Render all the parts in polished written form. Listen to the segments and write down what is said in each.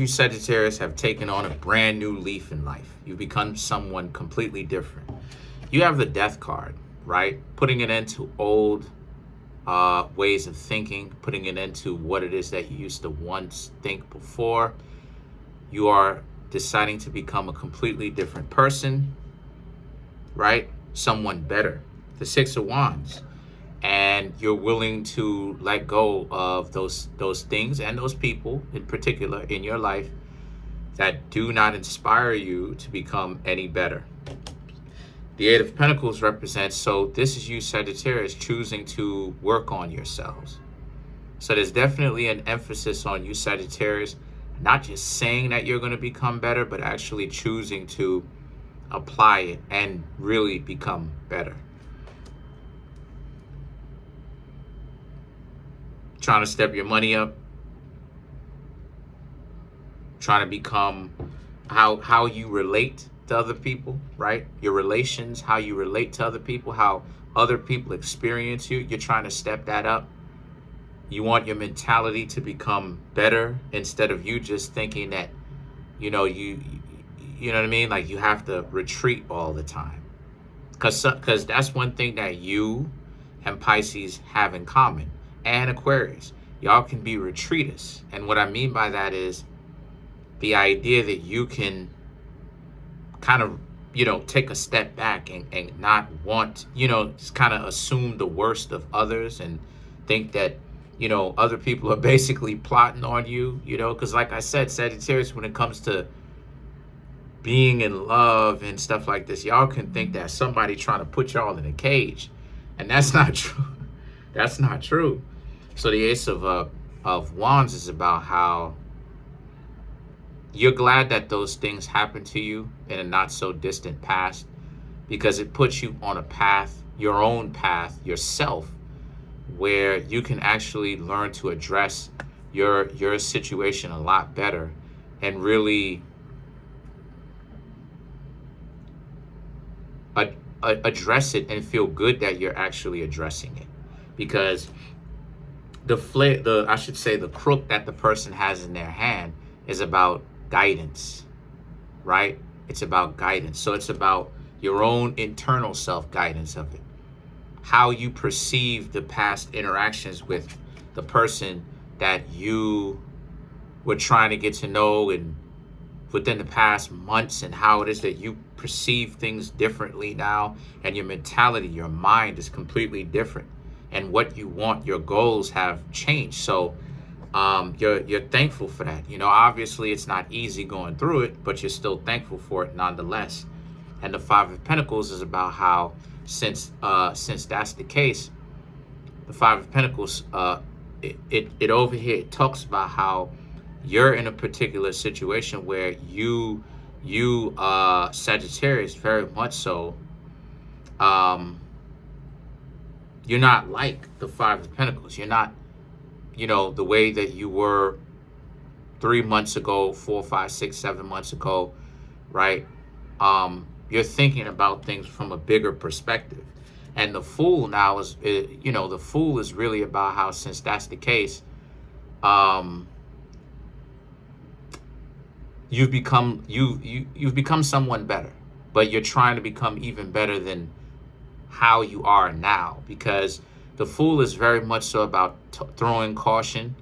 You Sagittarius have taken on a brand new leaf in life. You've become someone completely different. You have the death card, right? Putting it into old ways of thinking, putting it into what it is that you used to once think before. You are deciding to become a completely different person, right? Someone better. The Six of Wands. And you're willing to let go of those things and those people in particular in your life that do not inspire you to become any better. The Eight of Pentacles represents, so this is you, Sagittarius, choosing to work on yourselves. So there's definitely an emphasis on you, Sagittarius, not just saying that you're going to become better, but actually choosing to apply it and really become better. Trying to step your money up, trying to become how you relate to other people, right? Your relations, how you relate to other people, how other people experience you. You're trying to step that up. You want your mentality to become better instead of you just thinking that, you know what I mean? Like you have to retreat all the time. Because that's one thing that you and Pisces have in common. And Aquarius, y'all can be retreatists. And what I mean by that is the idea that you can kind of, take a step back and not want, just kind of assume the worst of others and think that, other people are basically plotting on you, because like I said, Sagittarius, when it comes to being in love and stuff like this, y'all can think that somebody trying to put y'all in a cage. And that's not true. That's not true. So the Ace of Wands is about how you're glad that those things happened to you in a not so distant past, because it puts you on a path, your own path, yourself, where you can actually learn to address your situation a lot better and really address it and feel good that you're actually addressing it. Because the crook that the person has in their hand is about guidance, right? It's about guidance. So it's about your own internal self-guidance of it. How you perceive the past interactions with the person that you were trying to get to know and within the past months, and how it is that you perceive things differently now, and your mentality, your mind is completely different. And what you want, your goals have changed. So you're thankful for that. Obviously it's not easy going through it, but you're still thankful for it nonetheless. And the Five of Pentacles is about how, since that's the case, the Five of Pentacles, it over here, it talks about how you're in a particular situation where you Sagittarius, very much so, you're not like the Five of Pentacles. You're not, the way that you were 3 months ago, 4, 5, 6, 7 months ago, right? You're thinking about things from a bigger perspective. And the Fool now is, the Fool is really about how, since that's the case, you've become someone better, but you're trying to become even better than how you are now, because the Fool is very much so about throwing caution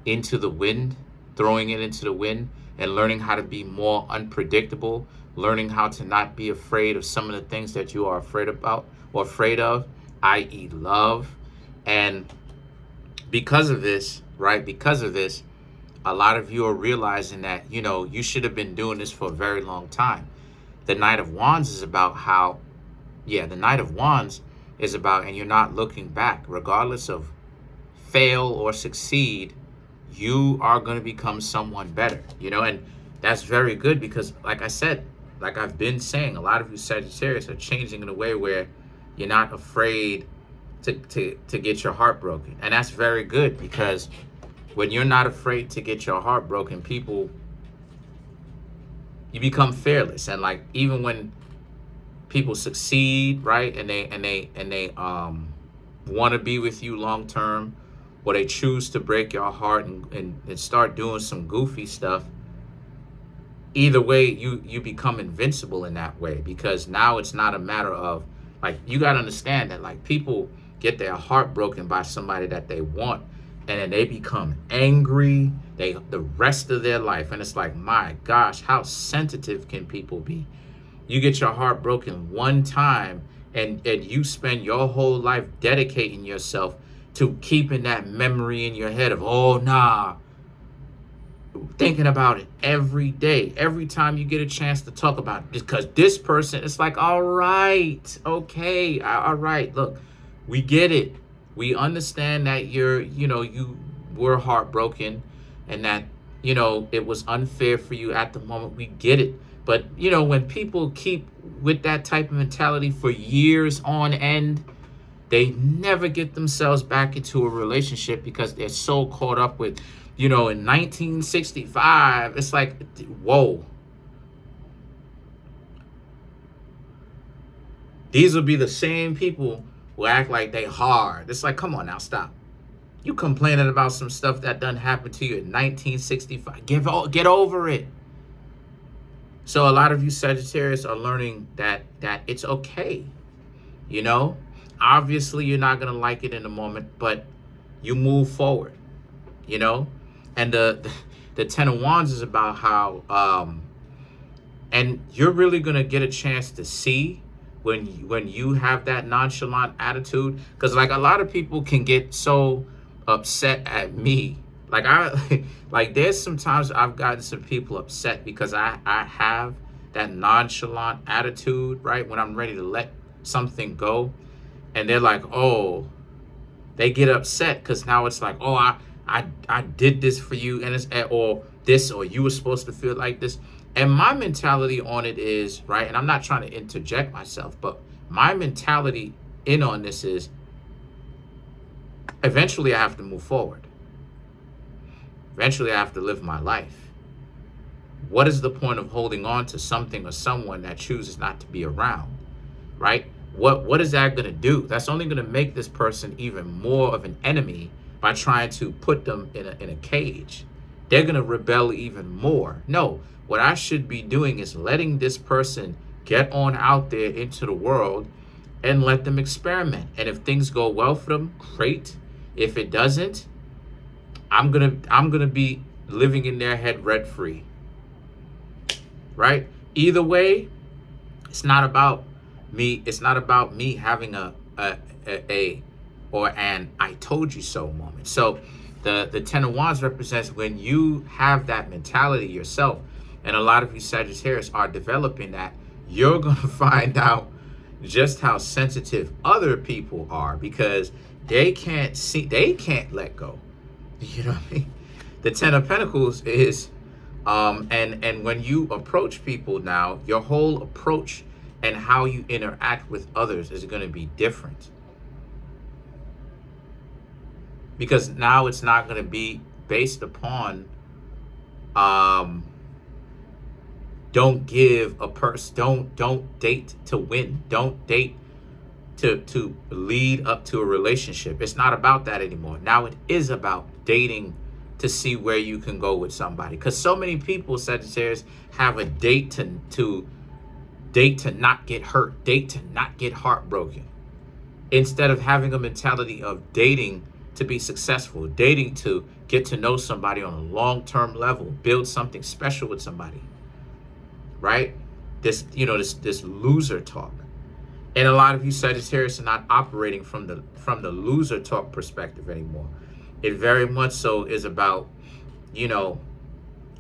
into the wind, throwing it into the wind, and learning how to be more unpredictable, learning how to not be afraid of some of the things that you are afraid about or afraid of, i.e. love. And because of this, right, a lot of you are realizing that, you should have been doing this for a very long time. The Knight of Wands is about how, the Knight of Wands is about, and you're not looking back, regardless of fail or succeed, you are going to become someone better, and that's very good, because like I said, like I've been saying, a lot of you Sagittarius are changing in a way where you're not afraid to get your heart broken. And that's very good, because when you're not afraid to get your heart broken, you become fearless. And like, even when people succeed, right, and they want to be with you long term, or they choose to break your heart and start doing some goofy stuff, either way, you become invincible in that way, because now it's not a matter of, like, you got to understand that, like, people get their heart broken by somebody that they want, and then they become angry the rest of their life. And it's like, my gosh, how sensitive can people be? You get your heart broken one time, and you spend your whole life dedicating yourself to keeping that memory in your head of, oh nah, thinking about it every day, every time you get a chance to talk about it, because this person, it's like, all right, okay, all right, look, we get it. We understand that you were heartbroken, and that, it was unfair for you at the moment. We get it. But, when people keep with that type of mentality for years on end, they never get themselves back into a relationship, because they're so caught up with, in 1965. It's like, whoa. These will be the same people who act like they hard. It's like, come on now, stop. You complaining about some stuff that done happened to you in 1965. Get over it. So a lot of you Sagittarius are learning that it's okay. Obviously you're not going to like it in the moment, but you move forward, and the Ten of Wands is about how, and you're really going to get a chance to see when you have that nonchalant attitude, because, like, a lot of people can get so upset at me. Like there's sometimes I've gotten some people upset because I have that nonchalant attitude, right? When I'm ready to let something go, and they're like, oh, they get upset because now it's like, oh, I did this for you, and it's, or this, or you were supposed to feel like this. And my mentality on it is, right, and I'm not trying to interject myself, but my mentality on this is, eventually I have to move forward. Eventually I have to live my life. What is the point of holding on to something or someone that chooses not to be around, right? What is that going to do? That's only going to make this person even more of an enemy by trying to put them in a cage. They're going to rebel even more. No, what I should be doing is letting this person get on out there into the world and let them experiment. And if things go well for them, great. If it doesn't, I'm gonna be living in their head rent free. Right? Either way, it's not about me. It's not about me having an I told you so moment. So the Ten of Wands represents when you have that mentality yourself, and a lot of you Sagittarius are developing that, you're gonna find out just how sensitive other people are, because they can't let go. You know what I mean? The Ten of Pentacles is, and when you approach people now, your whole approach and how you interact with others is going to be different. Because now it's not going to be based upon, don't give a person, don't date to win. Don't date to lead up to a relationship. It's not about that anymore. Now it is about dating to see where you can go with somebody. Because so many people, Sagittarius, have a date to not get hurt, date to not get heartbroken, instead of having a mentality of dating to be successful, dating to get to know somebody on a long-term level, build something special with somebody, right? This loser talk. And a lot of you Sagittarius are not operating from the loser talk perspective anymore. It very much so is about,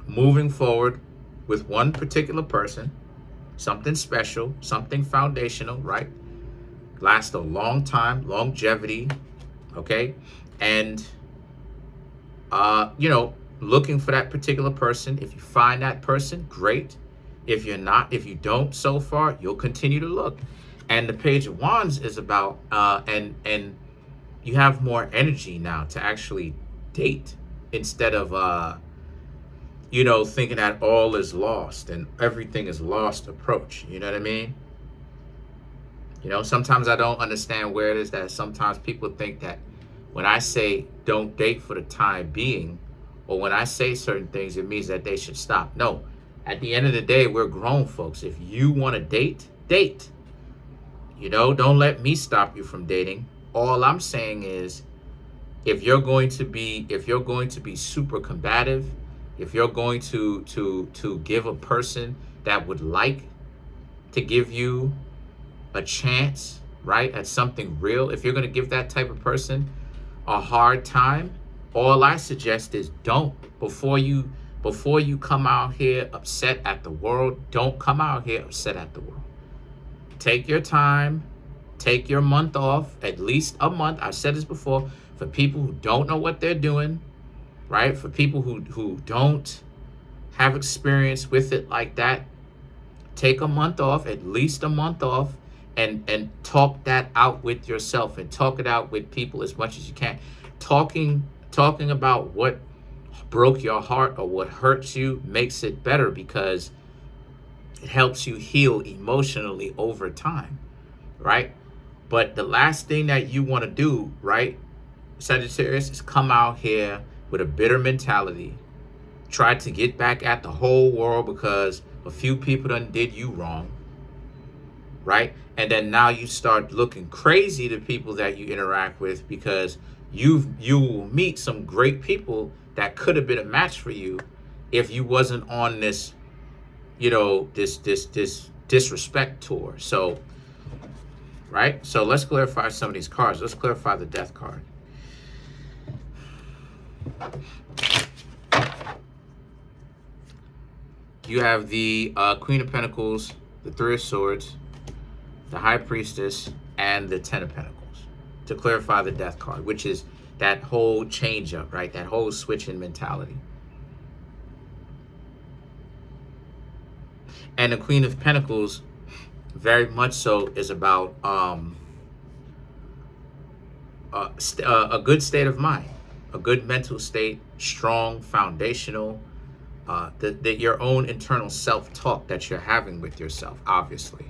moving forward with one particular person, something special, something foundational, right? Last a long time, longevity, okay? And, looking for that particular person. If you find that person, great. If you don't so far, you'll continue to look. And the Page of Wands is about, and you have more energy now to actually date, instead of, thinking that all is lost and everything is lost approach. You know what I mean? Sometimes I don't understand where it is that sometimes people think that when I say don't date for the time being, or when I say certain things, it means that they should stop. No, At the end of the day, we're grown folks. If you want to date, date. You know, don't let me stop you from dating. All I'm saying is, if you're going to be super combative, if you're going to give a person that would like to give you a chance, right, at something real, if you're going to give that type of person a hard time, all I suggest is don't. Before you come out here upset at the world, don't come out here upset at the world. Take your time, take your month off, at least a month. I've said this before, for people who don't know what they're doing, right? For people who don't have experience with it like that, take a month off, at least a month off, and talk that out with yourself and talk it out with people as much as you can. Talking about what broke your heart or what hurts you makes it better, because it helps you heal emotionally over time, right? But the last thing that you want to do, right, Sagittarius, is come out here with a bitter mentality, try to get back at the whole world because a few people done did you wrong, right? And then now you start looking crazy to people that you interact with, because you will meet some great people that could have been a match for you if you wasn't on this, you know, this disrespect tour. So, right? So let's clarify some of these cards. Let's clarify the Death card. You have the Queen of Pentacles, the Three of Swords, the High Priestess, and the Ten of Pentacles to clarify the Death card, which is that whole change up, right? That whole switch in mentality. And the Queen of Pentacles, very much so, is about a good state of mind, a good mental state, strong, foundational, your own internal self-talk that you're having with yourself, obviously.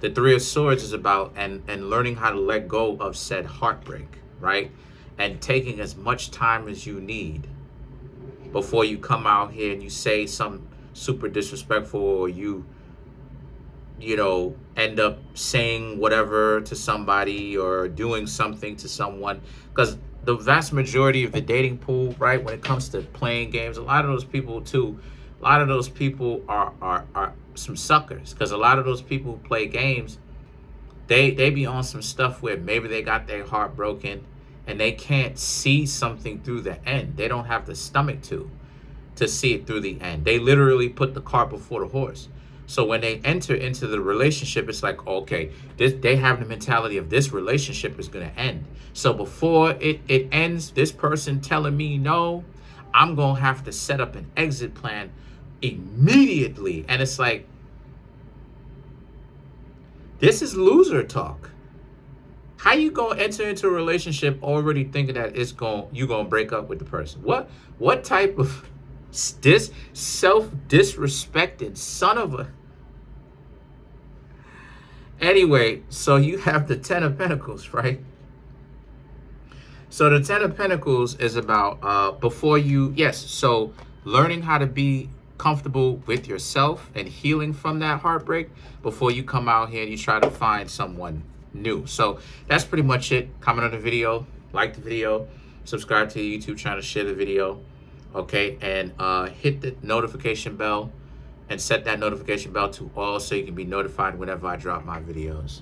The Three of Swords is about and learning how to let go of said heartbreak, right? And taking as much time as you need before you come out here and you say something super disrespectful, or you know, end up saying whatever to somebody or doing something to someone. Because the vast majority of the dating pool, right, when it comes to playing games, a lot of those people too, a lot of those people are some suckers. Because a lot of those people who play games, they be on some stuff where maybe they got their heart broken and they can't see something through the end. They don't have the stomach to see it through the end. They literally put the cart before the horse. So when they enter into the relationship, it's like, okay, they have the mentality of this relationship is going to end. So before it ends, this person telling me no, I'm going to have to set up an exit plan immediately. And it's like, this is loser talk. How you going to enter into a relationship already thinking that you're going to break up with the person? What type of self-disrespecting son of a... Anyway, so you have the Ten of Pentacles, right? So the Ten of Pentacles is about so learning how to be comfortable with yourself and healing from that heartbreak before you come out here and you try to find someone new. So that's pretty much it. Comment on the video, like the video, subscribe to the YouTube channel, share the video. Okay, and hit the notification bell and set that notification bell to all so you can be notified whenever I drop my videos.